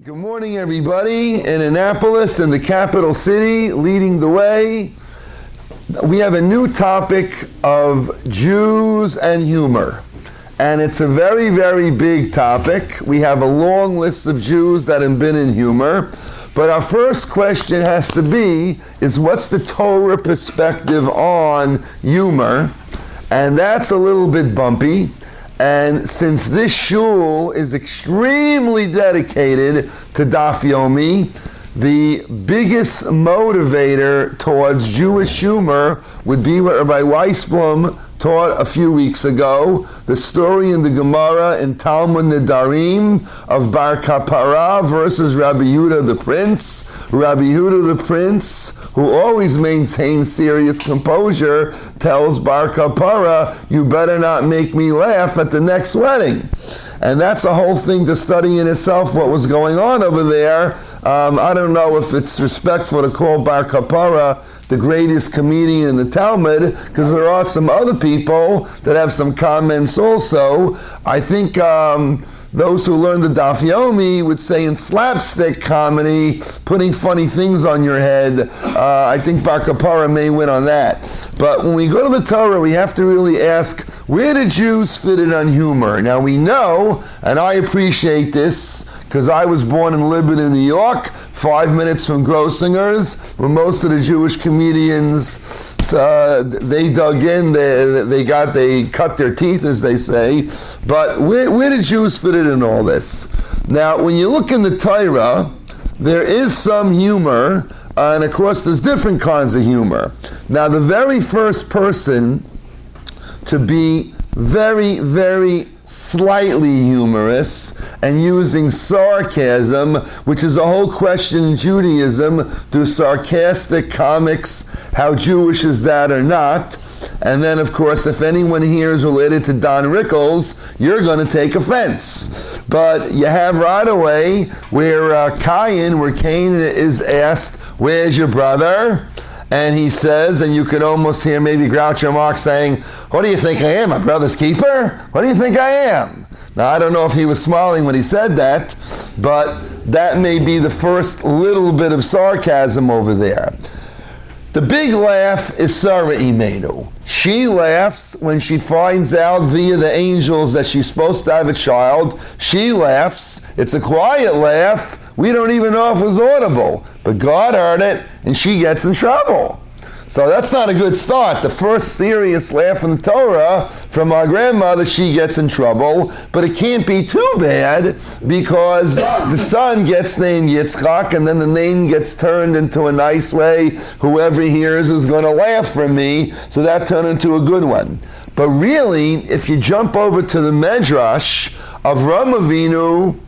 Good morning, everybody. In Annapolis, in the capital city, leading the way, we have a new topic of Jews and humor. And it's a very, very big topic. We have a long list of Jews that have been in humor. But our first question has to be, is what's the Torah perspective on humor? And that's a little bit bumpy. And since this shul is extremely dedicated to Daf Yomi, the biggest motivator towards Jewish humor would be what Rabbi Weisblum taught a few weeks ago, the story in the Gemara in Talmud Nedarim of Bar Kapara versus Rabbi Yehuda the Prince. Rabbi Yehuda the Prince, who always maintains serious composure, tells Bar Kapara, you better not make me laugh at the next wedding. And that's a whole thing to study in itself, what was going on over there. I don't know if it's respectful to call Bar Kapara the greatest comedian in the Talmud, because there are some other people that have some comments also. I think those who learn the Daf Yomi would say in slapstick comedy, putting funny things on your head, I think Bar Kapara may win on that. But when we go to the Torah, we have to really ask, where do Jews fit in on humor? Now we know, and I appreciate this, because I was born in Lebanon, New York, 5 minutes from Grossinger's, where most of the Jewish comedians, they dug in, they cut their teeth, as they say. But where do Jews fit in all this? Now, when you look in the Torah, there is some humor, and of course there's different kinds of humor. Now, the very first person to be very, very slightly humorous and using sarcasm, which is a whole question in Judaism, do sarcastic comics, how Jewish is that or not? And then, of course, if anyone here is related to Don Rickles, you're going to take offense. But you have right away where Cain is asked, where's your brother? And he says, and you can almost hear maybe Groucho Marx saying, what do you think I am, my brother's keeper? What do you think I am? Now, I don't know if he was smiling when he said that, but that may be the first little bit of sarcasm over there. The big laugh is Sarah Imenu. She laughs when she finds out via the angels that she's supposed to have a child. She laughs. It's a quiet laugh. We don't even know if it was audible. But God heard it, and she gets in trouble. So that's not a good start. The first serious laugh in the Torah from our grandmother, she gets in trouble. But it can't be too bad, because the son gets named Yitzchak, and then the name gets turned into a nice way. Whoever hears is going to laugh from me. So that turned into a good one. But really, if you jump over to the Medrash, Avram Avinu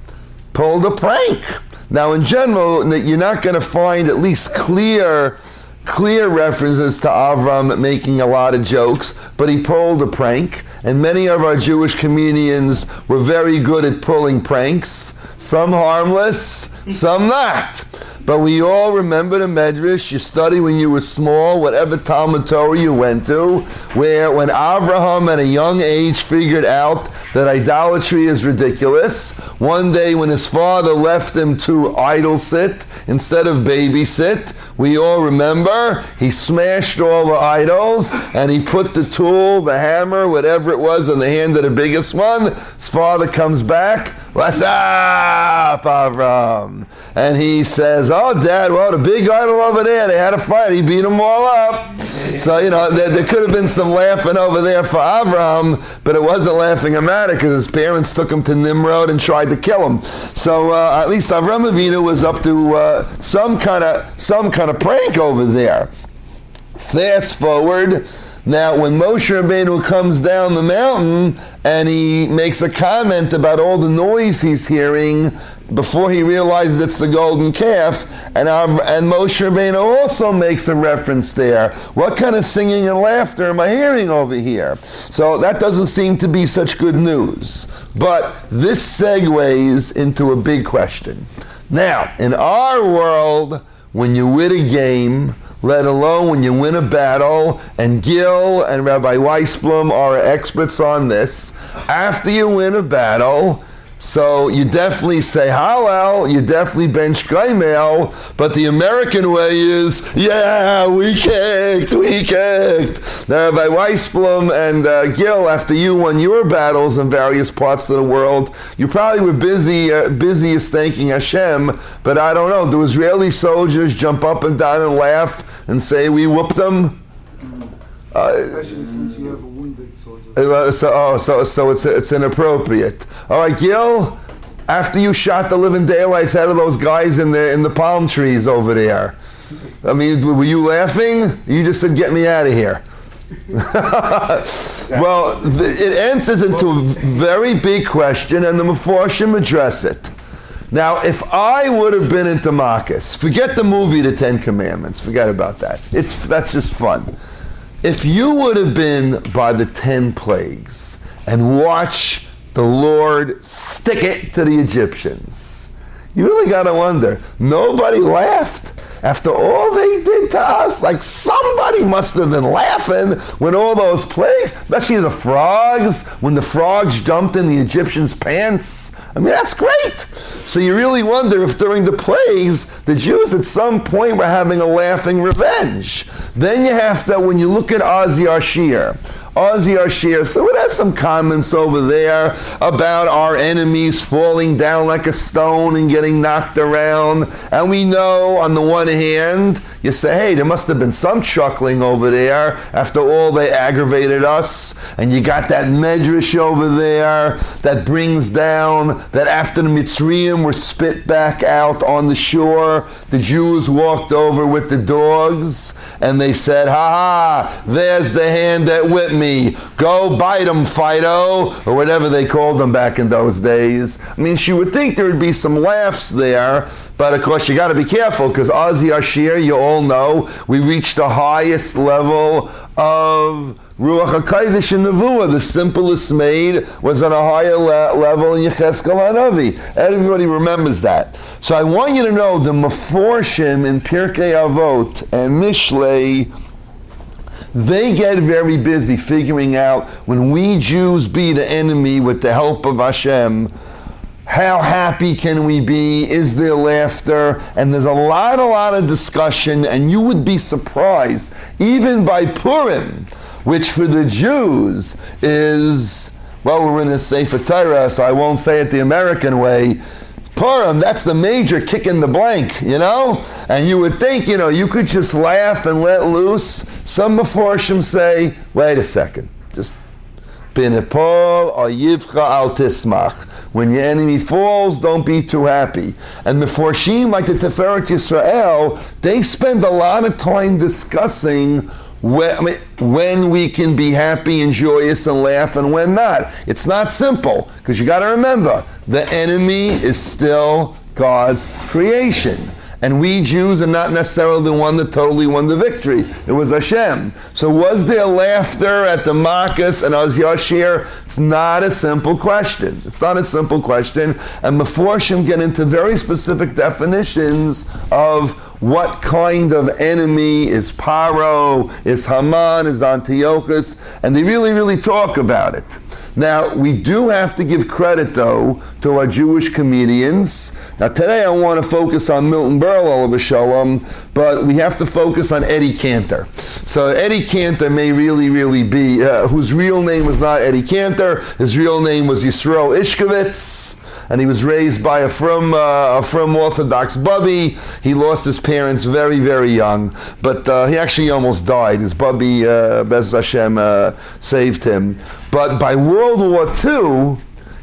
pulled a prank. Now, in general, you're not going to find at least clear references to Avram making a lot of jokes, but he pulled a prank, and many of our Jewish comedians were very good at pulling pranks, some harmless, some not. But we all remember the Medrash you studied when you were small, whatever Talmud Torah you went to, where when Abraham at a young age figured out that idolatry is ridiculous, one day when his father left him to idol sit instead of babysit, we all remember, he smashed all the idols, and he put the tool, the hammer, whatever it was, in the hand of the biggest one. His father comes back, what's up, Avram? And he says, oh, Dad, well, the big idol over there, they had a fight. He beat them all up. So, there could have been some laughing over there for Avram, but it wasn't laughing him at it because his parents took him to Nimrod and tried to kill him. So, at least Avram Avinu was up to some kind of prank over there. Fast forward. Now, when Moshe Rabbeinu comes down the mountain and he makes a comment about all the noise he's hearing before he realizes it's the golden calf, and Moshe Rabbeinu also makes a reference there. What kind of singing and laughter am I hearing over here? So that doesn't seem to be such good news. But this segues into a big question. Now, in our world, when you win a game, let alone when you win a battle. And Gil and Rabbi Weisblum are experts on this. After you win a battle, so you definitely say Hallel, you definitely bench Gaimel, but the American way is, yeah, we kicked. Now, Rabbi Weisblum and Gil, after you won your battles in various parts of the world, you probably were busiest thanking Hashem, but I don't know, do Israeli soldiers jump up and down and laugh and say, we whooped them? Especially since you have a wounded soldier. So it's inappropriate. All right, Gil, after you shot the living daylights out of those guys in the palm trees over there, I mean, were you laughing? You just said, get me out of here. Well, it enters into a very big question, and the Meforshim address it. Now, if I would have been in Damascus, forget the movie, The Ten Commandments, forget about that. That's just fun. If you would have been by the 10 plagues and watched the Lord stick it to the Egyptians, you really got to wonder, nobody laughed after all they did to us? Like, somebody must have been laughing when all those plagues, especially the frogs, when the frogs jumped in the Egyptians' pants. I mean, that's great. So you really wonder if during the plagues, the Jews at some point were having a laughing revenge. Then you have to, when you look at shiur, so it has some comments over there about our enemies falling down like a stone and getting knocked around. And we know, on the one hand, you say, hey, there must have been some chuckling over there after all they aggravated us. And you got that medrash over there that brings down that after the Mitzrayim were spit back out on the shore, the Jews walked over with the dogs and they said, ha, there's the hand that whipped me. Go bite them, Fido, or whatever they called them back in those days. I mean, she would think there would be some laughs there, but of course you got to be careful, because shiur, you all know, we reached the highest level of Ruach HaKodesh in Nevuah. The simplest maid was on a higher level in Yecheskel HaNavi. Everybody remembers that. So I want you to know the Meforshim in Pirkei Avot and Mishlei, they get very busy figuring out, when we Jews beat the enemy with the help of Hashem, how happy can we be? Is there laughter? And there's a lot of discussion, and you would be surprised, even by Purim, which for the Jews is, well, we're in a Sefer Torah, so I won't say it the American way. Purim, that's the major kick in the blank, you know? And you would think, you could just laugh and let loose. Some Meforshim say, wait a second, just B'nepal or yivcha al tismach. When your enemy falls, don't be too happy. And Meforshim, like the Tiferet Yisrael, they spend a lot of time discussing when we can be happy and joyous and laugh and when not. It's not simple, because you got to remember, the enemy is still God's creation. And we Jews are not necessarily the one that totally won the victory. It was Hashem. So was there laughter at the Makkas and shiur? It's not a simple question. It's not a simple question. And Meforshim get into very specific definitions of what kind of enemy is Paro, is Haman, is Antiochus, and they really talk about it. Now, we do have to give credit, though, to our Jewish comedians. Now, today I want to focus on Milton Berle, Olav Shalom, but we have to focus on Eddie Cantor. So Eddie Cantor may really be, whose real name was not Eddie Cantor, his real name was Yisroel Ishkovitz, and he was raised by a from Orthodox Bubby. He lost his parents very young, but he actually almost died. His Bubby, Bez Hashem, saved him. But by World War II,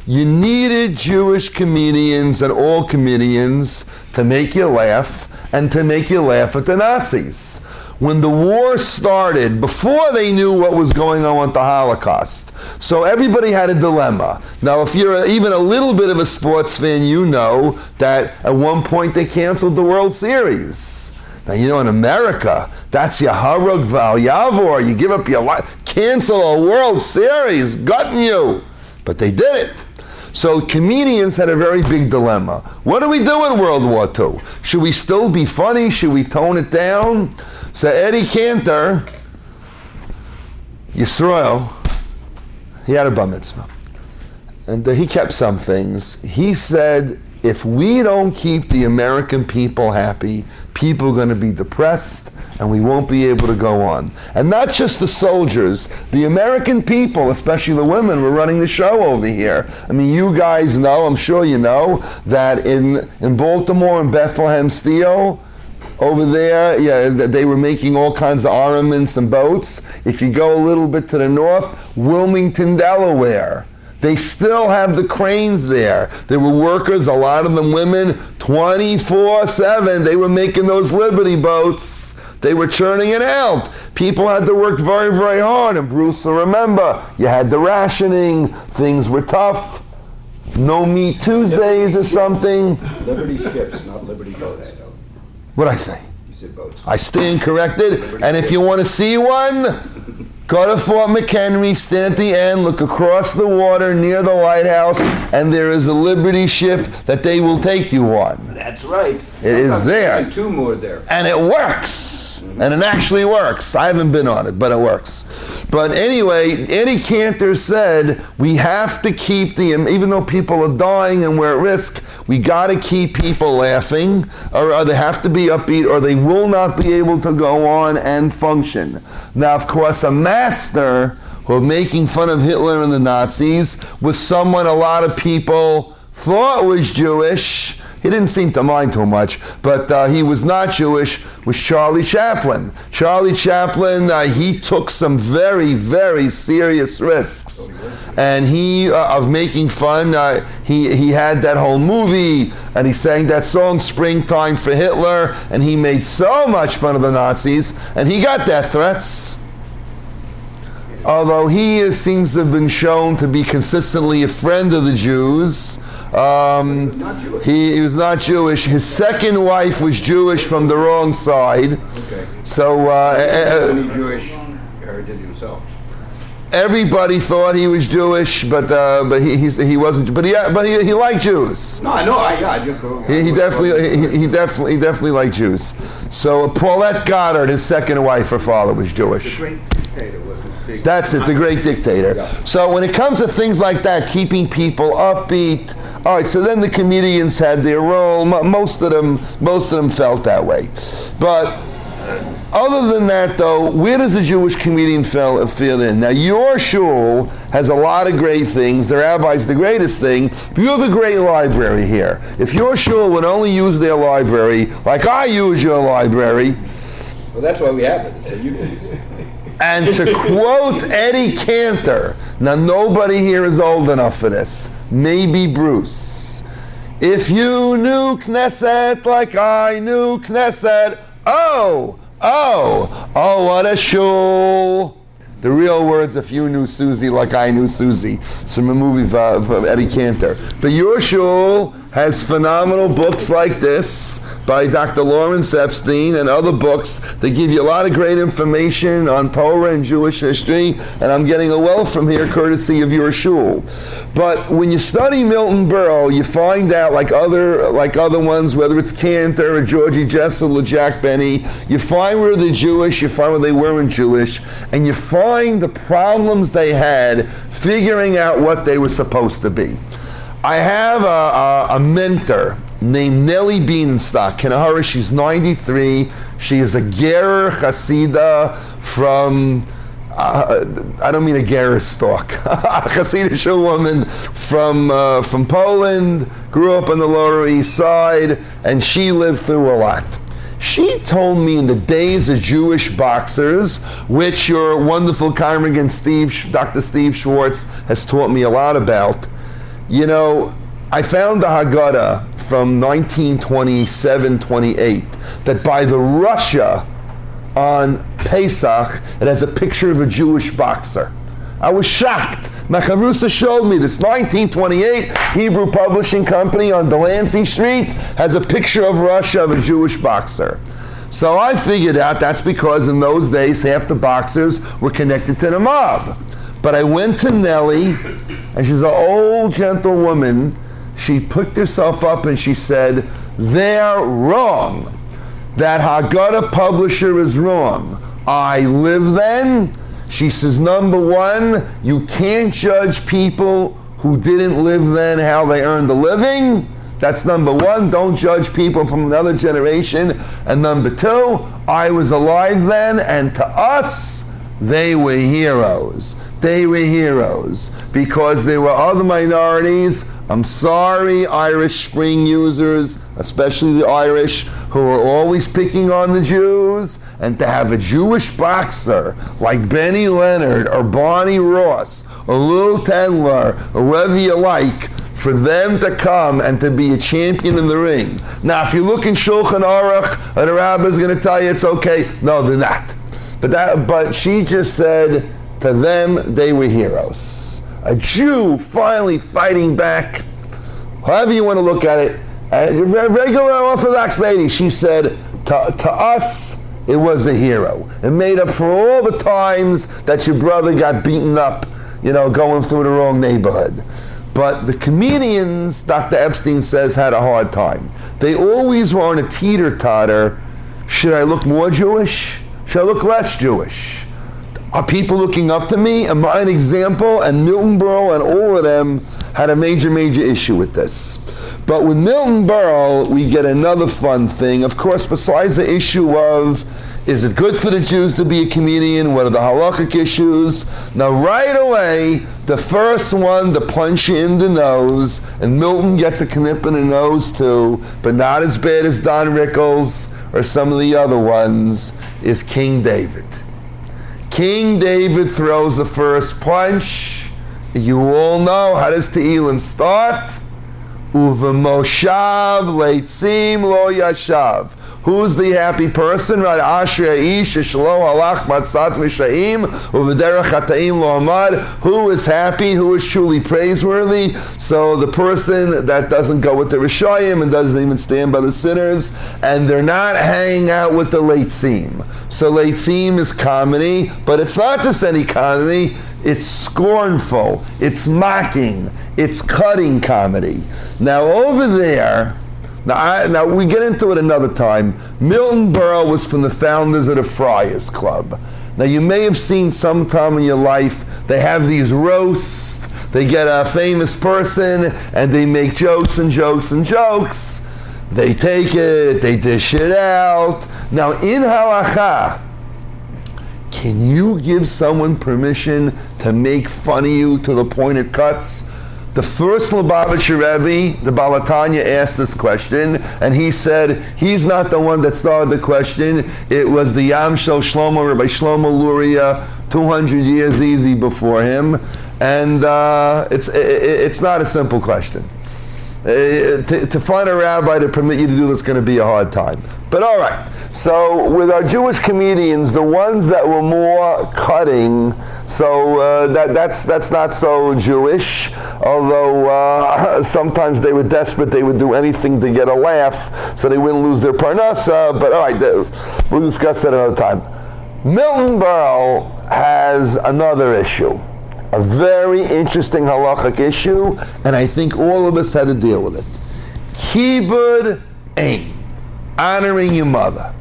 you needed Jewish comedians and all comedians to make you laugh, and to make you laugh at the Nazis. When the war started, before they knew what was going on with the Holocaust, so everybody had a dilemma. Now, if you're even a little bit of a sports fan, you know that at one point they canceled the World Series. Now, in America, that's your harug val yavor. You give up your life, cancel a World Series, gotten you. But they did it. So comedians had a very big dilemma. What do we do in World War II? Should we still be funny? Should we tone it down? So Eddie Cantor, Yisrael, he had a bar mitzvah. And he kept some things. He said, if we don't keep the American people happy, people are going to be depressed and we won't be able to go on. And not just the soldiers, the American people, especially the women, were running the show over here. I mean, you guys know, I'm sure you know, that in Baltimore and Bethlehem Steel, over there, yeah, they were making all kinds of armaments and boats. If you go a little bit to the north, Wilmington, Delaware, they still have the cranes there. There were workers, a lot of them women, 24/7. They were making those Liberty boats. They were churning it out. People had to work very, very hard. And Bruce will remember, you had the rationing. Things were tough. No meat Tuesdays or something. Liberty ships, not Liberty boats. What'd I say? You said boats. I stand corrected. And if you want to see one, go to Fort McHenry, stand at the end, look across the water near the lighthouse, and there is a Liberty ship that they will take you on. That's right. It is there. And two more there. And it works. And it actually works. I haven't been on it, but it works. But anyway, Eddie Cantor said, we have to keep even though people are dying and we're at risk, we got to keep people laughing, or they have to be upbeat, or they will not be able to go on and function. Now, of course, a master who making fun of Hitler and the Nazis was someone a lot of people thought was Jewish. He didn't seem to mind too much, but he was not Jewish, was Charlie Chaplin. Charlie Chaplin, he took some very, very serious risks. And he, of making fun, he had that whole movie, and he sang that song, Springtime for Hitler, and he made so much fun of the Nazis, and he got death threats. Although he seems to have been shown to be consistently a friend of the Jews. He was not Jewish. His second wife was Jewish from the wrong side. Okay. So Any Jewish heritage himself? everybody thought he was Jewish, but he wasn't. But he liked Jews. No, I know. I just. He definitely liked Jews. So Paulette Goddard, his second wife, her father was Jewish. The great dictator was his big. That's it, the great dictator. Yeah. So when it comes to things like that, keeping people upbeat, all right, so then the comedians had their role. Most of them felt that way. But other than that, though, where does a Jewish comedian fit in? Now, your shul has a lot of great things. The rabbi's the greatest thing. But you have a great library here. If your shul would only use their library, like I use your library. Well, that's why we have it, so you can use it. And to quote Eddie Cantor, now nobody here is old enough for this, maybe Bruce. If you knew Knesset like I knew Knesset, oh, what a shul. The real words, if you knew Susie like I knew Susie. It's from a movie of Eddie Cantor. But your shul has phenomenal books like this by Dr. Lawrence Epstein and other books that give you a lot of great information on Torah and Jewish history, and I'm getting a wealth from here courtesy of your shul. But when you study Milton Berle, you find out, like other ones, whether it's Cantor or Georgie Jessel or Jack Benny, you find where they're Jewish, you find where they weren't Jewish, and you find the problems they had figuring out what they were supposed to be. I have a mentor named Nellie Bienenstock. Cantor, she's 93. She is a Gerer Hasidah from, I don't mean a Gerer stalk, a Hasidic woman from Poland, grew up on the Lower East Side, and she lived through a lot. She told me in the days of Jewish boxers, which your wonderful congregant Dr. Steve Schwartz has taught me a lot about, you know, I found a Haggadah from 1927-28 that by the Russia on Pesach, it has a picture of a Jewish boxer. I was shocked. My chavrusa showed me this 1928 Hebrew Publishing Company on Delancey Street has a picture of Russia of a Jewish boxer. So I figured out that's because in those days half the boxers were connected to the mob. But I went to Nellie and she's an old, gentle woman. She picked herself up and she said, they're wrong. That Haggadah publisher is wrong. I live then. She says, number one, you can't judge people who didn't live then how they earned a living. That's number one. Don't judge people from another generation. And number two, I was alive then, and to us, they were heroes. They were heroes because there were other minorities. I'm sorry, Irish Spring users, especially the Irish, who are always picking on the Jews. And to have a Jewish boxer like Benny Leonard or Barney Ross or Lil Tendler or whoever you like, for them to come and to be a champion in the ring. Now, if you look in Shulchan Aruch, the rabbi's going to tell you it's okay. No, they're not. But she just said, to them, they were heroes. A Jew finally fighting back, however you want to look at it, a regular Orthodox lady, she said, to us, it was a hero. It made up for all the times that your brother got beaten up, going through the wrong neighborhood. But the comedians, Dr. Epstein says, had a hard time. They always were on a teeter-totter. Should I look more Jewish? Should I look less Jewish? Are people looking up to me? Am I an example? And Milton Berle and all of them had a major, major issue with this. But with Milton Berle, we get another fun thing. Of course, besides the issue of, is it good for the Jews to be a comedian? What are the halachic issues? Now, right away, the first one to punch you in the nose, and Milton gets a knip in the nose too, but not as bad as Don Rickles or some of the other ones, is King David. King David throws the first punch. You all know, how does Tehillim start? Uv'moshav leitzim lo yashav. Who's the happy person? Right? Ashrei ish shelo halach matzat v'shaim uv'derech hata'im lo amad. Who is happy? Who is truly praiseworthy? So the person that doesn't go with the Rishayim and doesn't even stand by the sinners, and they're not hanging out with the leitzim. So leitzim is comedy, but it's not just any comedy. It's scornful, it's mocking, it's cutting comedy. Now over there, now we get into it another time. Milton Berle was from the founders of the Friars Club. Now you may have seen sometime in your life, they have these roasts, they get a famous person and they make jokes and jokes and jokes. They take it, they dish it out. Now in halacha, can you give someone permission to make fun of you to the point it cuts? The first Lubavitcher Rebbe, the Baal HaTanya, asked this question, and he said he's not the one that started the question. It was the Yamshel Shlomo, Rabbi Shlomo Luria, 200 years easy before him, and it's not a simple question. To find a rabbi to permit you to do this is going to be a hard time. But all right, so with our Jewish comedians, the ones that were more cutting, so that's not so Jewish, although sometimes they were desperate, they would do anything to get a laugh so they wouldn't lose their parnasa, but all right, we'll discuss that another time. Milton Berle has another issue. A very interesting halachic issue, and I think all of us had to deal with it. Kibud Ain, honoring your mother.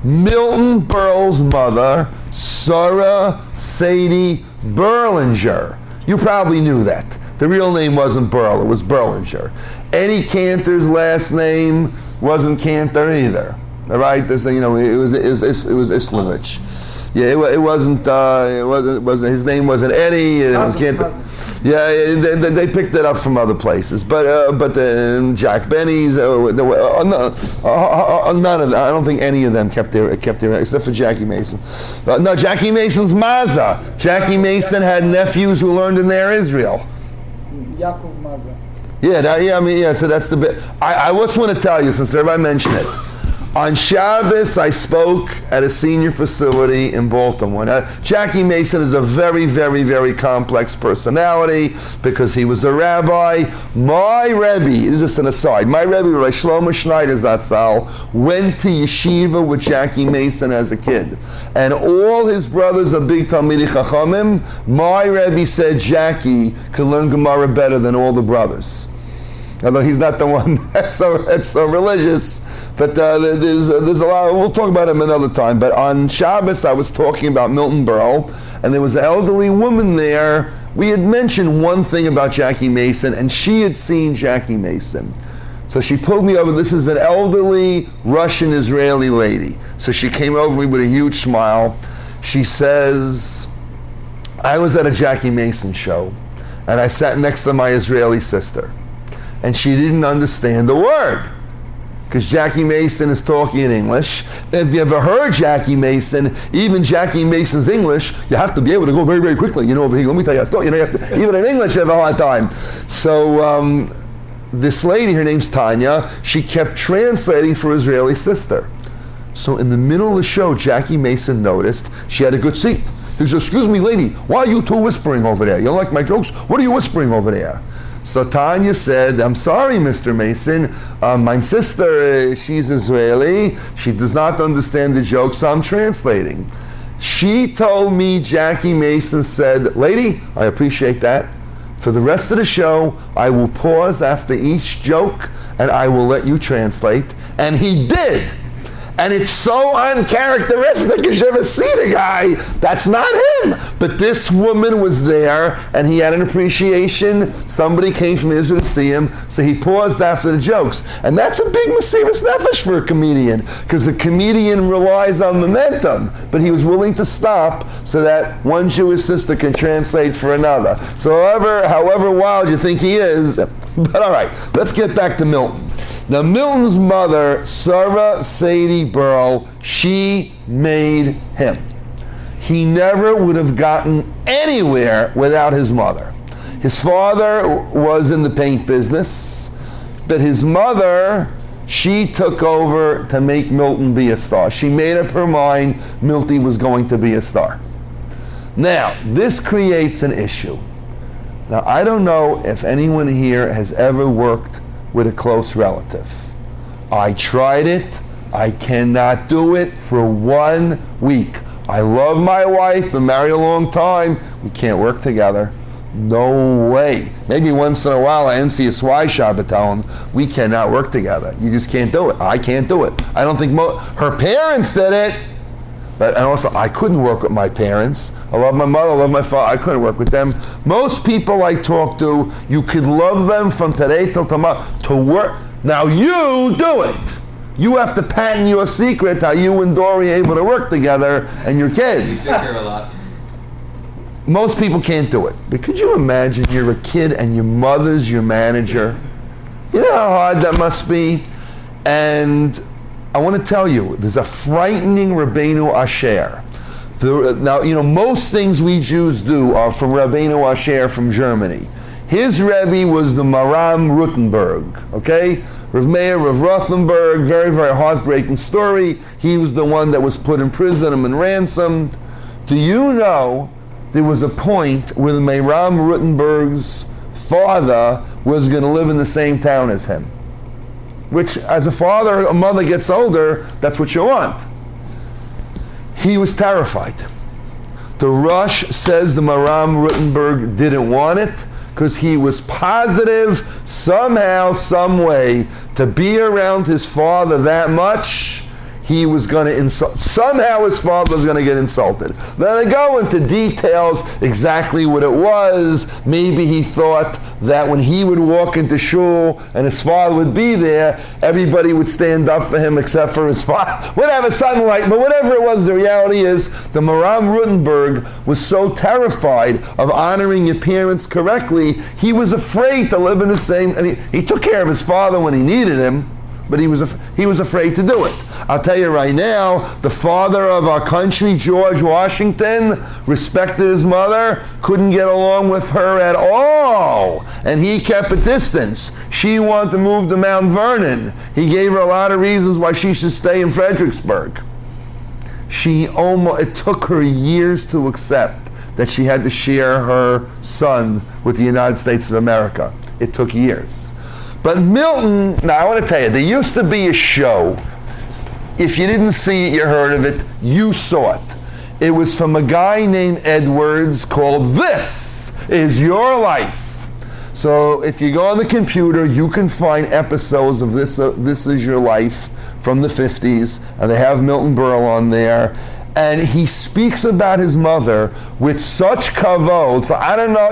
Milton Berle's mother, Sarah Sadie Berlinger. You probably knew that. The real name wasn't Berle, it was Berlinger. Eddie Cantor's last name wasn't Cantor either. All right, it was Islamich. Yeah, it wasn't. His name wasn't Eddie. It was Cantor. Yeah, they picked it up from other places, but Jack Benny's, none of them. I don't think any of them kept their except for Jackie Mason. No, Jackie Mason's Maza. Jackie Mason had nephews who learned in there Israel. Yaakov Maza. Yeah. So that's the bit. I just want to tell you, since everybody mentioned it. On Shabbos, I spoke at a senior facility in Baltimore. Now, Jackie Mason is a very, very, very complex personality because he was a rabbi. My Rebbe, this is just an aside, my Rebbe, Rabbi Shlomo Schneider Zatzal, went to yeshiva with Jackie Mason as a kid. And all his brothers are big Talmidei Chachamim. My Rebbe said Jackie could learn Gemara better than all the brothers. Although he's not the one that's so religious, but there's a lot. We'll talk about him another time. But on Shabbos, I was talking about Milton Berle, and there was an elderly woman there. We had mentioned one thing about Jackie Mason, and she had seen Jackie Mason. So she pulled me over. This is an elderly Russian-Israeli lady. So she came over me with a huge smile. She says, I was at a Jackie Mason show, and I sat next to my Israeli sister. And she didn't understand the word because Jackie Mason is talking in English. If you ever heard Jackie Mason, even Jackie Mason's English, you have to be able to go very, very quickly. Let me tell you a story. You have to, even in English, you have a hard time. So this lady, her name's Tanya, she kept translating for her Israeli sister. So in the middle of the show, Jackie Mason noticed she had a good seat. He said, excuse me, lady, why are you two whispering over there? You don't like my jokes? What are you whispering over there? So Tanya said, I'm sorry, Mr. Mason, my sister, she's Israeli, she does not understand the joke, so I'm translating. She told me Jackie Mason said, lady, I appreciate that. For the rest of the show, I will pause after each joke and I will let you translate. And he did. And it's so uncharacteristic. You should ever see the guy. That's not him. But this woman was there, and he had an appreciation. Somebody came from Israel to see him, so he paused after the jokes. And that's a big mesiras nefesh for a comedian, because a comedian relies on momentum. But he was willing to stop so that one Jewish sister can translate for another. So however wild you think he is, but all right, let's get back to Milton. Now, Milton's mother, Sarah Sadie Berle, she made him. He never would have gotten anywhere without his mother. His father was in the paint business, but his mother, she took over to make Milton be a star. She made up her mind Milton was going to be a star. Now, this creates an issue. Now, I don't know if anyone here has ever worked with a close relative. I tried it. I cannot do it for 1 week. I love my wife, been married a long time. We can't work together. No way. Maybe once in a while I NCSY Shabbat tell them, we cannot work together. You just can't do it. I can't do it. I don't think her parents did it. And also, I couldn't work with my parents. I love my mother, I love my father. I couldn't work with them. Most people I talk to, you could love them from today till tomorrow to work. Now you do it. You have to patent your secret how you and Dory are able to work together and your kids. You take her a lot. Most people can't do it. But could you imagine you're a kid and your mother's your manager? You know how hard that must be? And I want to tell you, there's a frightening Rabbeinu Asher. Now, most things we Jews do are from Rabbeinu Asher from Germany. His Rebbe was the Maram Rutenberg, okay? Rav Meir, Rav Rothenberg, very, very heartbreaking story. He was the one that was put in prison and ransomed. Do you know there was a point where the Maram Rutenberg's father was going to live in the same town as him? Which, as a father or mother gets older, that's what you want. He was terrified. The Rosh says the Maram Rutenberg didn't want it because he was positive somehow, some way, to be around his father that much, he was going to insult. Somehow his father was going to get insulted. Now they go into details exactly what it was. Maybe he thought that when he would walk into shul and his father would be there, everybody would stand up for him except for his father. Whatever, something like, but whatever it was, the reality is the Maram Rutenberg was so terrified of honoring your parents correctly, he was afraid to live in the same, he took care of his father when he needed him, but he was afraid to do it. I'll tell you right now, the father of our country, George Washington, respected his mother, couldn't get along with her at all, and he kept a distance. She wanted to move to Mount Vernon. He gave her a lot of reasons why she should stay in Fredericksburg. It took her years to accept that she had to share her son with the United States of America. It took years. But Milton, now I want to tell you, there used to be a show. If you didn't see it, you heard of it, you saw it. It was from a guy named Edwards called This Is Your Life. So if you go on the computer, you can find episodes of This Is Your Life from the 50s, and they have Milton Berle on there. And he speaks about his mother with such kavod. So I don't know,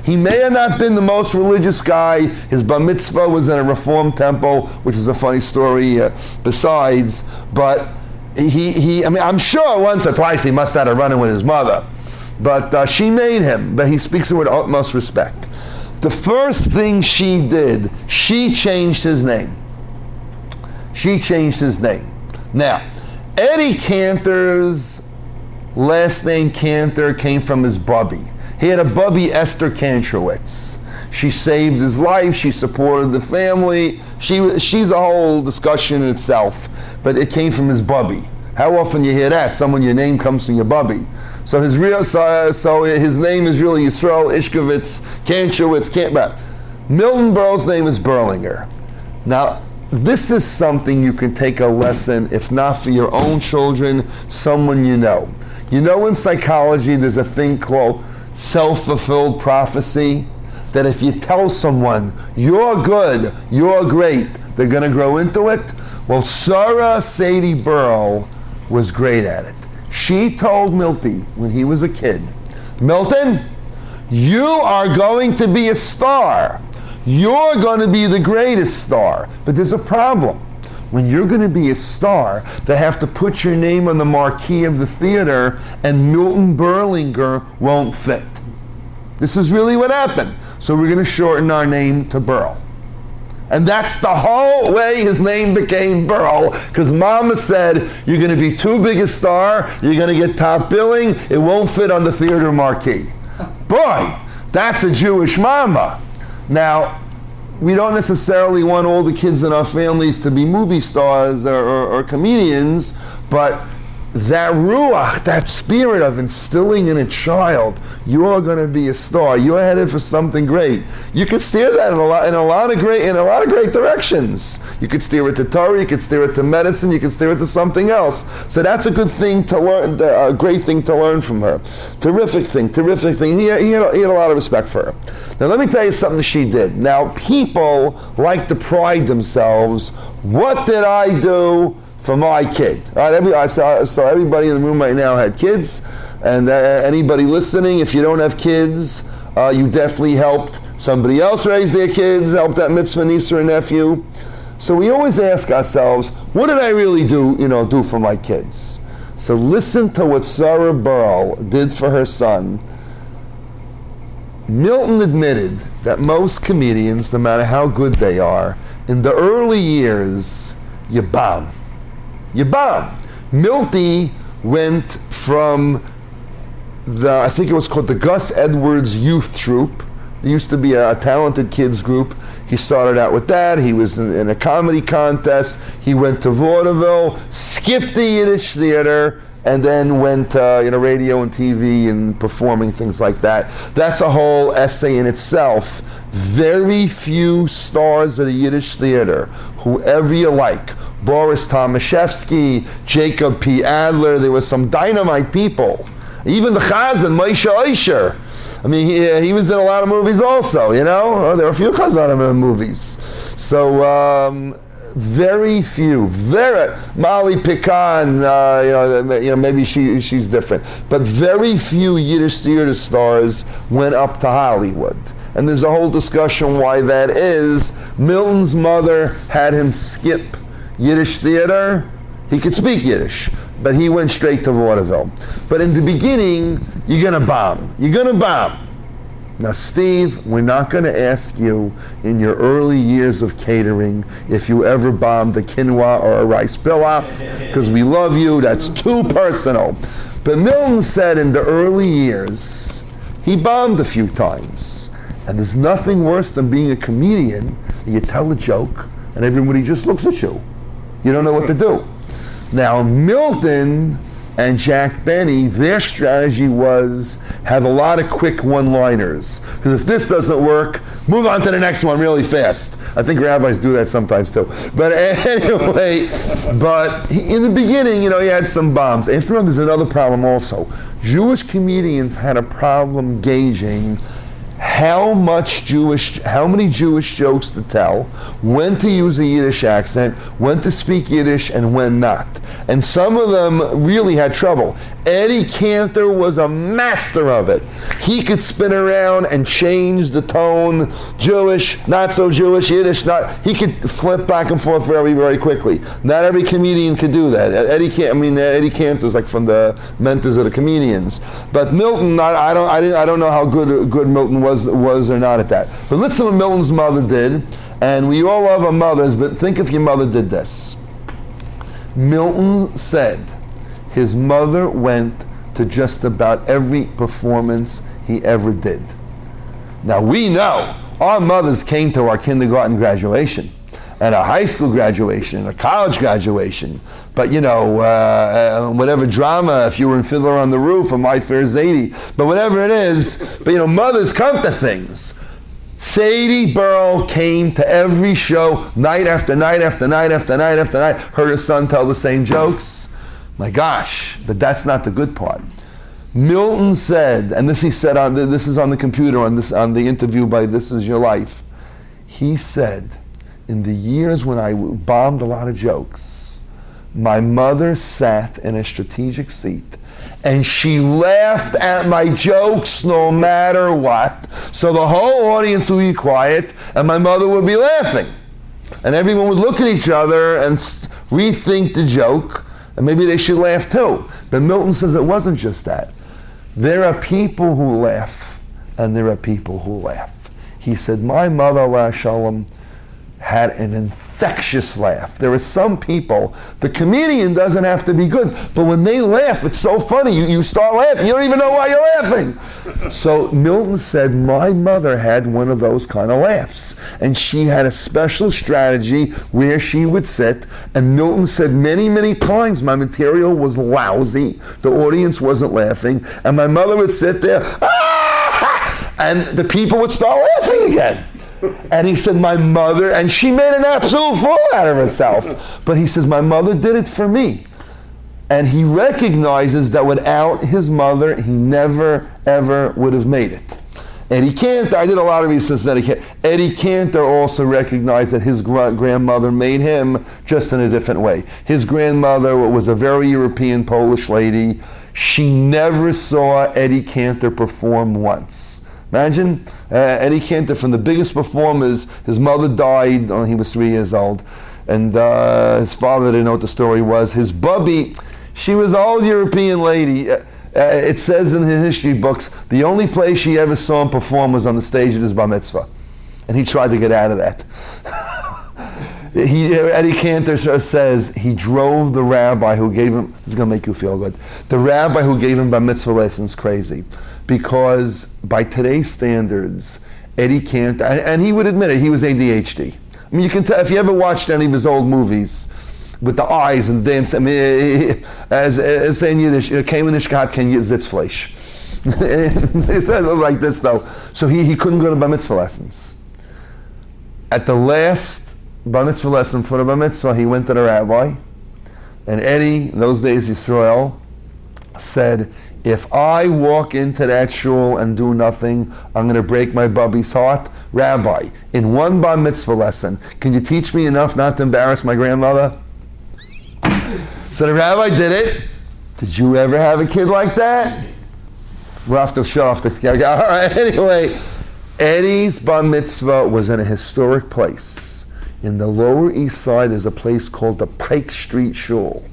he may have not been the most religious guy. His bar mitzvah was in a Reform temple, which is a funny story besides. But I'm sure once or twice he must have had a run-in with his mother. But she made him, but he speaks with utmost respect. The first thing she did, she changed his name. Now, Eddie Cantor's last name Cantor came from his bubby. He had a bubby, Esther Kantrowitz. She saved his life. She supported the family. She's a whole discussion in itself, but it came from his bubby. How often you hear that? Your name comes from your bubby. So his name is really Yisrael Ishkovitz Kantrowitz. Milton Berle's name is Berlinger. Now, this is something you can take a lesson, if not for your own children, someone you know. In psychology, there's a thing called self-fulfilled prophecy, that if you tell someone, you're good, you're great, they're going to grow into it. Well, Sarah Sadie Berle was great at it. She told Milty when he was a kid, Milton, you are going to be a star. You're going to be the greatest star. But there's a problem. When you're going to be a star, they have to put your name on the marquee of the theater, and Milton Berlinger won't fit. This is really what happened. So we're going to shorten our name to Berle. And that's the whole way his name became Berle, because Mama said, you're going to be too big a star, you're going to get top billing, it won't fit on the theater marquee. Boy, that's a Jewish mama. Now, we don't necessarily want all the kids in our families to be movie stars or comedians, but that ruach, that spirit of instilling in a child, you're going to be a star, you're headed for something great. You could steer that in a lot of great directions. You could steer it to Torah, you could steer it to medicine, you could steer it to something else. So that's a good thing to learn, a great thing to learn from her. Terrific thing. He had a lot of respect for her. Now let me tell you something she did. Now people like to pride themselves. What did I do for my kid? All right, so everybody in the room right now had kids, and anybody listening, if you don't have kids, you definitely helped somebody else raise their kids, helped that mitzvah niece or nephew. So we always ask ourselves, what did I really do for my kids? So listen to what Sarah Berle did for her son. Milton admitted that most comedians, no matter how good they are, in the early years, you bomb. Milty went from I think it was called the Gus Edwards Youth Troupe. There used to be a talented kids group. He started out with that. He was in a comedy contest. He went to vaudeville, skipped the Yiddish theater, and then went radio and TV and performing, things like that. That's a whole essay in itself. Very few stars of the Yiddish theater, whoever you like, Boris Tomaszewski, Jacob P. Adler, there were some dynamite people. Even the Chazan, Moshe Oisher. I mean, he was in a lot of movies also, there were a few Chazan movies. So, very few. Molly Picon, maybe she's different. But very few Yiddish theater stars went up to Hollywood. And there's a whole discussion why that is. Milton's mother had him skip Yiddish theater. He could speak Yiddish, but he went straight to vaudeville. But in the beginning, you're going to bomb. Now, Steve, we're not going to ask you in your early years of catering if you ever bombed a quinoa or a rice pilaf, because we love you. That's too personal. But Milton said in the early years, he bombed a few times. And there's nothing worse than being a comedian, and you tell a joke, and everybody just looks at you. You don't know what to do. Now, Milton and Jack Benny, their strategy was have a lot of quick one-liners. Because if this doesn't work, move on to the next one really fast. I think rabbis do that sometimes too. But anyway, in the beginning, he had some bombs. After all, there's another problem also. Jewish comedians had a problem gauging how many Jewish jokes to tell, when to use a Yiddish accent, when to speak Yiddish, and when not. And some of them really had trouble. Eddie Cantor was a master of it. He could spin around and change the tone, Jewish, not so Jewish, Yiddish, not. He could flip back and forth very, very quickly. Not every comedian could do that. Eddie Cantor's like from the mentors of the comedians. But Milton, I don't know how good Milton was or not at that. But listen to what Milton's mother did, and we all love our mothers, but think if your mother did this. Milton said his mother went to just about every performance he ever did. Now we know our mothers came to our kindergarten graduation, and a high school graduation, and a college graduation. But whatever drama, if you were in Fiddler on the Roof or My Fair Zadie, but whatever it is, mothers come to things. Sadie Burrell came to every show, night after night after night after night after night, heard her son tell the same jokes. My gosh, but that's not the good part. Milton said, and this he said this is on the computer on the interview by This Is Your Life. He said, in the years when I bombed a lot of jokes, my mother sat in a strategic seat and she laughed at my jokes no matter what. So the whole audience would be quiet and my mother would be laughing. And everyone would look at each other and rethink the joke, and maybe they should laugh too. But Milton says it wasn't just that. There are people who laugh and there are people who laugh. He said, my mother, Allah Shalom, had an infectious laugh. There are some people, the comedian doesn't have to be good, but when they laugh, it's so funny. You start laughing. You don't even know why you're laughing. So Milton said, my mother had one of those kind of laughs. And she had a special strategy where she would sit. And Milton said many, many times my material was lousy. The audience wasn't laughing. And my mother would sit there, and the people would start laughing again. And he said, my mother, and she made an absolute fool out of herself. But he says, my mother did it for me. And he recognizes that without his mother, he never, ever would have made it. Eddie Cantor, I did a lot of research on Eddie Cantor. Eddie Cantor also recognized that his grandmother made him just in a different way. His grandmother was a very European Polish lady. She never saw Eddie Cantor perform once. Imagine Eddie Cantor, from the biggest performers. His mother died when he was 3 years old, and his father didn't know what the story was. His bubby, she was an old European lady. It says in his history books, the only place she ever saw him perform was on the stage at his bar mitzvah, and he tried to get out of that. Eddie Cantor says he drove the rabbi who gave him, this is going to make you feel good, the rabbi who gave him bar mitzvah lessons crazy. Because by today's standards, Eddie Cantor, and he would admit it, he was ADHD. I mean, you can tell, if you ever watched any of his old movies, with the eyes and dance, I mean, as saying Yiddish, kein nicht gehabt, kein Sitzfleisch. It says it like this though. So he couldn't go to bar mitzvah lessons. At the last bar mitzvah lesson for the bar mitzvah, he went to the rabbi, and Eddie, in those days Yisrael, said, if I walk into that shul and do nothing, I'm going to break my bubby's heart. Rabbi, in one bar mitzvah lesson, can you teach me enough not to embarrass my grandmother? So the rabbi did it. Did you ever have a kid like that? We'll have to shut off the camera. All right, anyway, Eddie's bar mitzvah was in a historic place. In the Lower East Side, there's a place called the Pike Street Shul.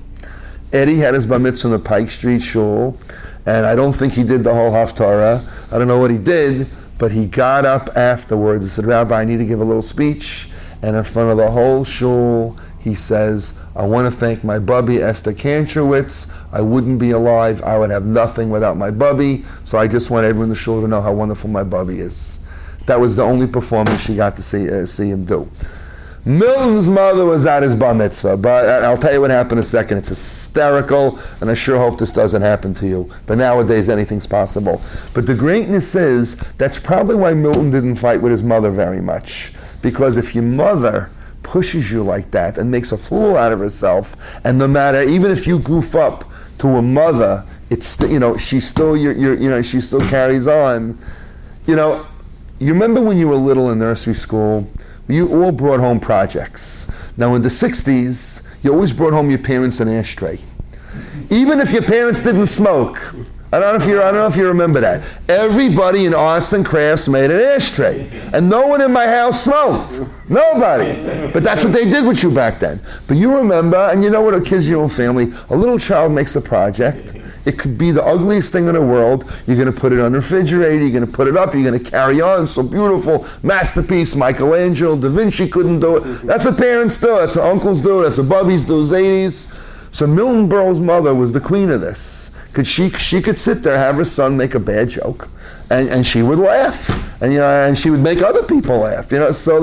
Eddie had his bar mitzvah in the Pike Street Shul, and I don't think he did the whole Haftarah. I don't know what he did, But he got up afterwards and said, Rabbi, I need to give a little speech. And in front of the whole shul, he says, I want to thank my bubby, Esther Kantrowitz. I wouldn't be alive. I would have nothing without my bubby. So I just want everyone in the shul to know how wonderful my bubby is. That was the only performance she got to see him do. Milton's mother was at his bar mitzvah, but I'll tell you what happened in a second. It's hysterical, and I sure hope this doesn't happen to you. But nowadays, anything's possible. But the greatness is, that's probably why Milton didn't fight with his mother very much. Because if your mother pushes you like that and makes a fool out of herself, and no matter, even if you goof up to a mother, it's she still she still carries on. You remember when you were little in nursery school? You all brought home projects. Now in the 60s, you always brought home your parents an ashtray. Even if your parents didn't smoke. I don't know if you remember that. Everybody in arts and crafts made an ashtray. And no one in my house smoked. Nobody. But that's what they did with you back then. But you remember, and you know what, kids in your own family, a little child makes a project. It could be the ugliest thing in the world. You're going to put it on the refrigerator, you're going to put it up, you're going to carry on. So beautiful, masterpiece, Michelangelo, Da Vinci couldn't do it. That's what parents do, that's what uncles do, that's what bubbies do, zanies. So Milton Berle's mother was the queen of this. Because she could sit there, have her son make a bad joke, and she would laugh, and she would make other people laugh, So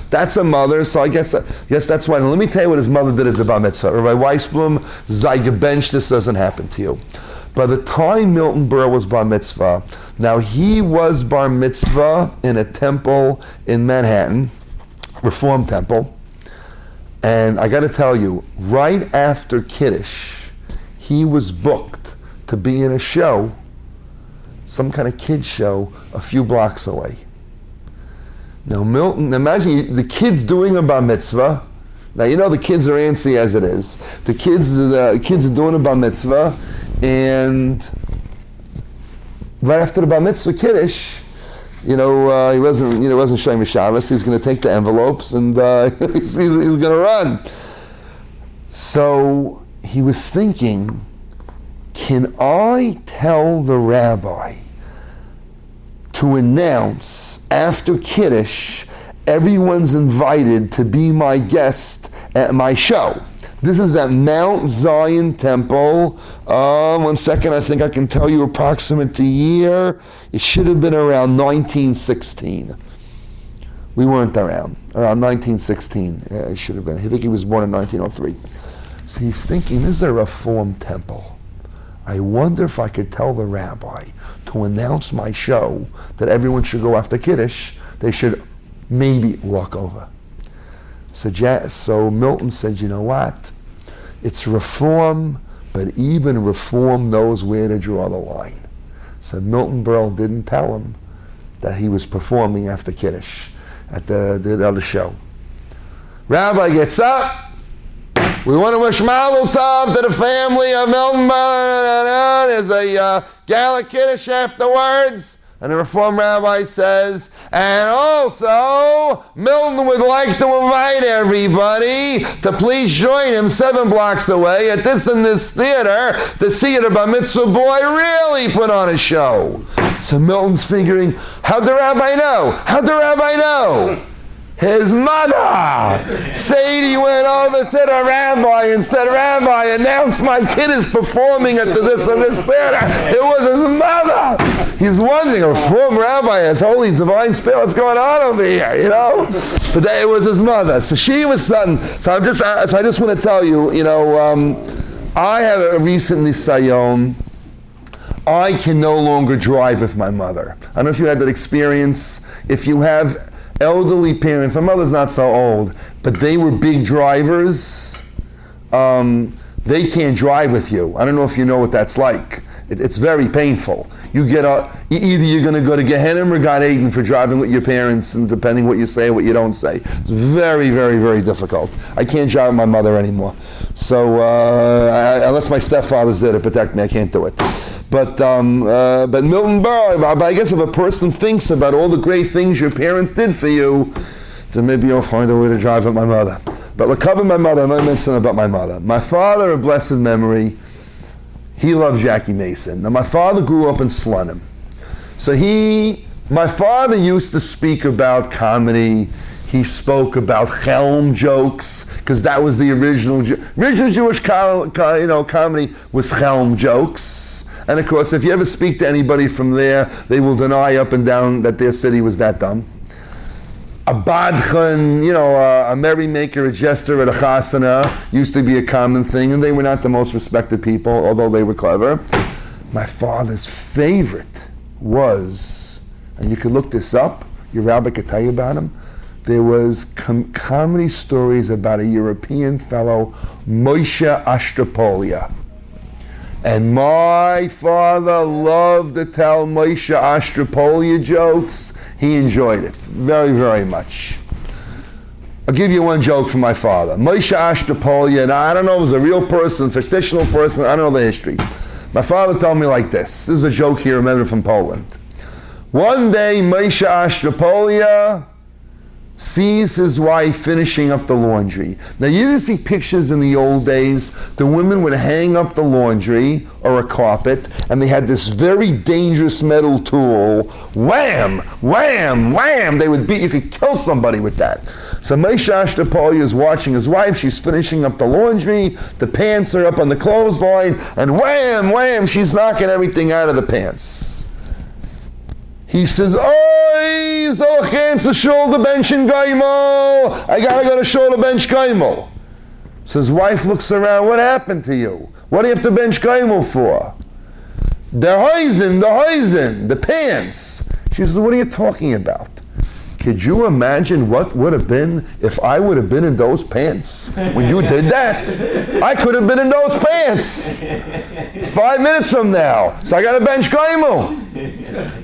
that's a mother. So I guess that's why. Now, let me tell you what his mother did at the bar mitzvah. Rabbi Weisblum, Zeigebench, this doesn't happen to you. By the time Milton Berle was bar mitzvah, now he was bar mitzvah in a temple in Manhattan, Reform Temple, and I got to tell you, right after Kiddush, he was booked to be in a show, some kind of kids show, a few blocks away. Now Milton, imagine the kids doing a bar mitzvah. Now the kids are antsy as it is. The kids are doing a bar mitzvah, and right after the bar mitzvah kiddush, he wasn't showing Shabbos. He's going to take the envelopes and he's going to run. So he was thinking, can I tell the rabbi to announce after Kiddush, everyone's invited to be my guest at my show? This is at Mount Zion Temple. 1 second, I think I can tell you approximate the year. It should have been around 1916. We weren't around 1916. It should have been. I think he was born in 1903. So he's thinking, this is a Reform temple. I wonder if I could tell the rabbi to announce my show that everyone should go after Kiddush. They should maybe walk over. So Milton said, you know what? It's Reform, but even Reform knows where to draw the line. So Milton Berle didn't tell him that he was performing after Kiddush at the other show. Rabbi gets up. We want to wish Mazel Tov to the family of Milton Berle. There's a gala Kiddush afterwards. And the Reform rabbi says, and also, Milton would like to invite everybody to please join him 7 blocks away at this and this theater to see the Bar Mitzvah boy really put on a show. So Milton's figuring, how'd the rabbi know? How'd the rabbi know? His mother! Sadie went over to the rabbi and said, Rabbi, announce my kid is performing at this and this theater. It was his mother. He's wondering, a Reform rabbi has holy divine spirit, what's going on over here, But it was his mother. So she was something. So I just want to tell you, I have a recent nisayon. I can no longer drive with my mother. I don't know if you had that experience. If you have elderly parents, my mother's not so old, but they were big drivers. They can't drive with you. I don't know if you know what that's like. It's very painful. You get either you're going to go to Gehenna or Gan Eden for driving with your parents, and depending what you say, what you don't say. It's very, very, very difficult. I can't drive with my mother anymore. So unless my stepfather's there to protect me, I can't do it. But Milton Berle, I guess if a person thinks about all the great things your parents did for you, then maybe you'll find a way to drive with my mother. But look, cover my mother, I'm going to mention about my mother. My father, of blessed memory, he loved Jackie Mason. Now my father grew up in Slonim. So he My father used to speak about comedy. He spoke about Chelm jokes, because that was the original Jewish comedy was Chelm jokes. And of course, if you ever speak to anybody from there, they will deny up and down that their city was that dumb. A badchan, a merrymaker, a jester at a chasana used to be a common thing, and they were not the most respected people, although they were clever. My father's favorite was, and you could look this up, your rabbi could tell you about him, there was comedy stories about a European fellow, Moshe Ashtrapolia. And my father loved to tell Moshe Ashtrapolia jokes. He enjoyed it very, very much. I'll give you one joke from my father. Moshe Ashtrapolia, now I don't know if it was a real person, fictional person, I don't know the history. My father told me like this. This is a joke he remembered from Poland. One day, Moshe Ashtrapolia sees his wife finishing up the laundry. Now you see pictures in the old days, the women would hang up the laundry or a carpet, and they had this very dangerous metal tool. Wham, wham, wham, they would beat, you could kill somebody with that. So Moshe Ashtrapolia is watching his wife, she's finishing up the laundry, the pants are up on the clothesline, and wham, wham, she's knocking everything out of the pants. He says, "Oi, zolchen to shoulder bench in Gaimel. I gotta go to shoulder bench Gaimel." So his wife looks around, "What happened to you? What do you have to bench Gaimel for?" The Huizen, the pants. She says, "What are you talking about? Could you imagine what would have been if I would have been in those pants when you did that? I could have been in those pants 5 minutes from now. So I got to bench Gaimel."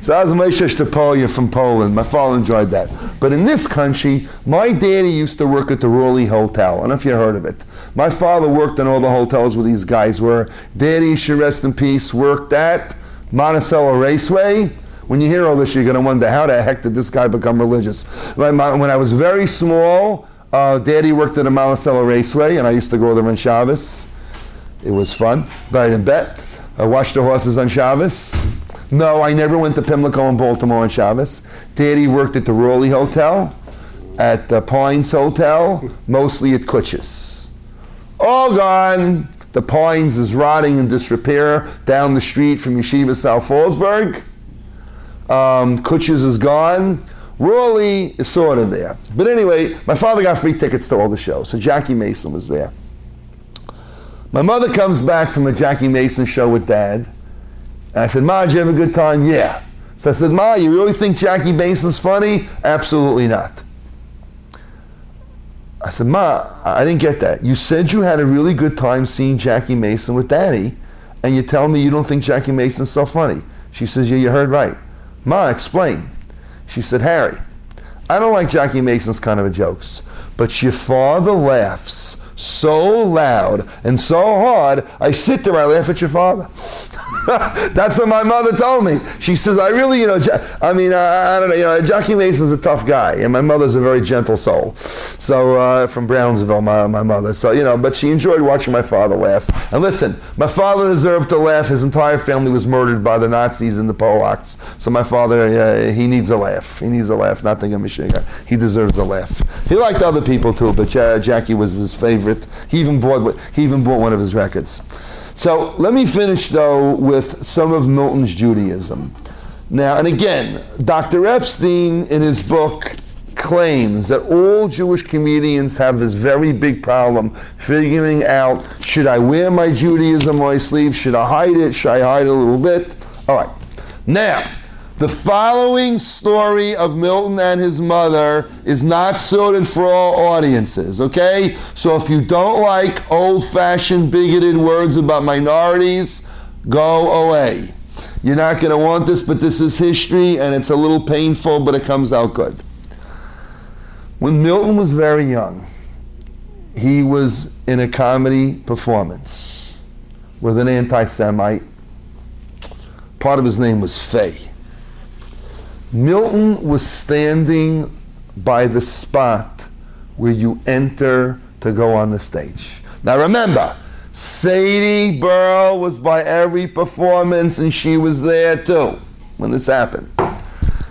So that was Moshe Ashtrapolia from Poland. My father enjoyed that. But in this country, my daddy used to work at the Raleigh Hotel. I don't know if you heard of it. My father worked in all the hotels where these guys were. Daddy, should rest in peace, worked at Monticello Raceway. When you hear all this, you're going to wonder, how the heck did this guy become religious? When I was very small, Daddy worked at a Monticello Raceway, and I used to go there on Shabbos. It was fun. But I didn't bet. I watched the horses on Shabbos. No, I never went to Pimlico in Baltimore on Shabbos. Daddy worked at the Raleigh Hotel, at the Pines Hotel, mostly at Kutch's. All gone. The Pines is rotting in disrepair down the street from Yeshiva South Fallsburg. Kutch's is gone. Raleigh is sort of there. But anyway, my father got free tickets to all the shows, so Jackie Mason was there. My mother comes back from a Jackie Mason show with Dad, and I said, "Ma, did you have a good time?" "Yeah." So I said, "Ma, you really think Jackie Mason's funny?" "Absolutely not." I said, "Ma, I didn't get that. You said you had a really good time seeing Jackie Mason with Daddy, and you tell me you don't think Jackie Mason's so funny." She says, "Yeah, you heard right." "Ma, explain." She said, "Harry, I don't like Jackie Mason's kind of jokes, but your father laughs so loud and so hard, I sit there, I laugh at your father." That's what my mother told me. She says, "I really, I don't know, Jackie Mason's a tough guy, and my mother's a very gentle soul." So, from Brownsville, my mother. So, but she enjoyed watching my father laugh. And listen, my father deserved to laugh. His entire family was murdered by the Nazis and the Polacks. So my father, he needs a laugh. He needs a laugh, not the Mashiach. He deserves a laugh. He liked other people too, but Jackie was his favorite. He even bought one of his records. So let me finish, though, with some of Milton's Judaism. Now, and again, Dr. Epstein, in his book, claims that all Jewish comedians have this very big problem figuring out, should I wear my Judaism on my sleeve? Should I hide it? Should I hide it a little bit? All right. Now, the following story of Milton and his mother is not suited for all audiences, okay? So if you don't like old-fashioned bigoted words about minorities, go away. You're not going to want this, but this is history, and it's a little painful, but it comes out good. When Milton was very young, he was in a comedy performance with an anti-Semite. Part of his name was Fay. Milton was standing by the spot where you enter to go on the stage. Now remember, Sadie Burrell was by every performance, and she was there too when this happened.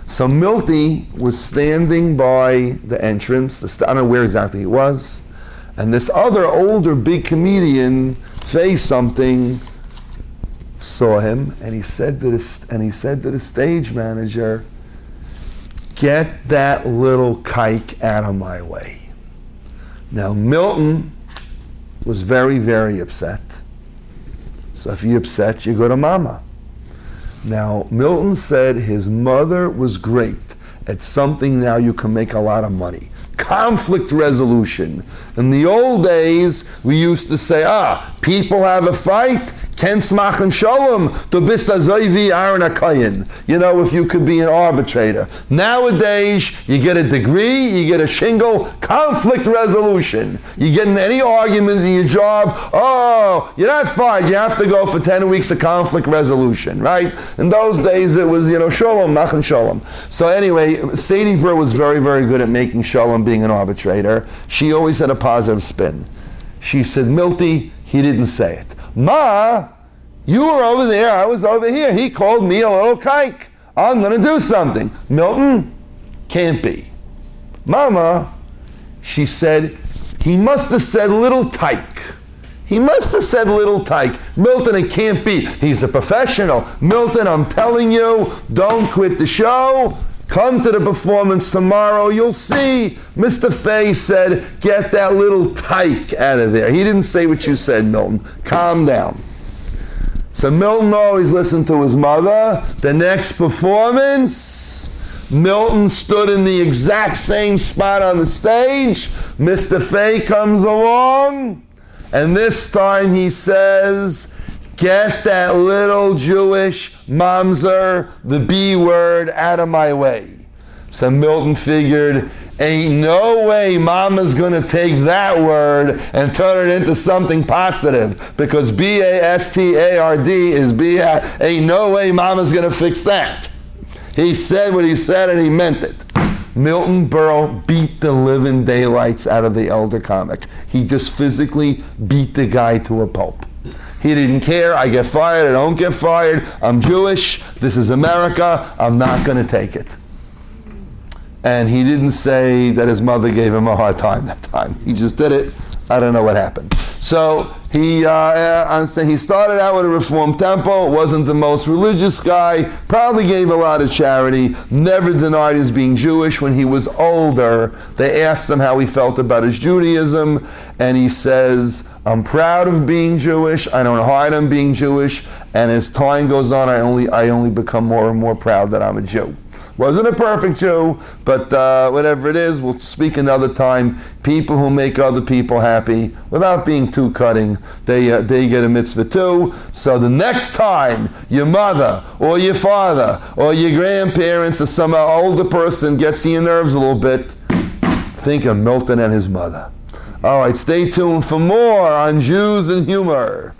So Milty was standing by the entrance. I don't know where exactly he was. And this other older big comedian, Face something, saw him, and he said to the stage manager, "Get that little kike out of my way." Now Milton was very, very upset. So if you're upset, you go to mama. Now Milton said his mother was great at something now you can make a lot of money. Conflict resolution. In the old days, we used to say, people have a fight, ken smach and shalom, du bist a zoivi aron akayin. You know, if you could be an arbitrator. Nowadays, you get a degree, you get a shingle, conflict resolution. You get in any argument in your job, you're not fired, you have to go for 10 weeks of conflict resolution, right? In those days, it was, shalom, mach and shalom. So anyway, Sadie Burr was very, very good at making shalom, being an arbitrator. She always had a positive spin. She said, Milty, he didn't say it. Ma, you were over there, I was over here. He called me a little kike. I'm going to do something. Milton, can't be. Mama, she said, he must have said little tyke. He must have said little tyke. Milton, it can't be. He's a professional. Milton, I'm telling you, don't quit the show. Come to the performance tomorrow. You'll see. Mr. Fay said, get that little tyke out of there. He didn't say what you said, Milton. Calm down. So Milton always listened to his mother. The next performance, Milton stood in the exact same spot on the stage. Mr. Fay comes along, and this time he says, get that little Jewish mamzer, the B word, out of my way. So Milton figured, ain't no way mama's going to take that word and turn it into something positive, because B-A-S-T-A-R-D is ain't no way mama's going to fix that. He said what he said and he meant it. Milton Berle beat the living daylights out of the elder comic. He just physically beat the guy to a pulp. He didn't care. I get fired, I don't get fired. I'm Jewish. This is America. I'm not going to take it. And he didn't say that his mother gave him a hard time that time. He just did it. I don't know what happened. So he started out with a Reformed temple, wasn't the most religious guy, probably gave a lot of charity, never denied his being Jewish. When he was older, they asked him how he felt about his Judaism, and he says, I'm proud of being Jewish, I don't hide on being Jewish, and as time goes on, I only become more and more proud that I'm a Jew. Wasn't a perfect Jew, but whatever it is, we'll speak another time. People who make other people happy, without being too cutting, they get a mitzvah too. So the next time your mother, or your father, or your grandparents, or some older person gets in your nerves a little bit, think of Milton and his mother. All right, stay tuned for more on Jews and humor.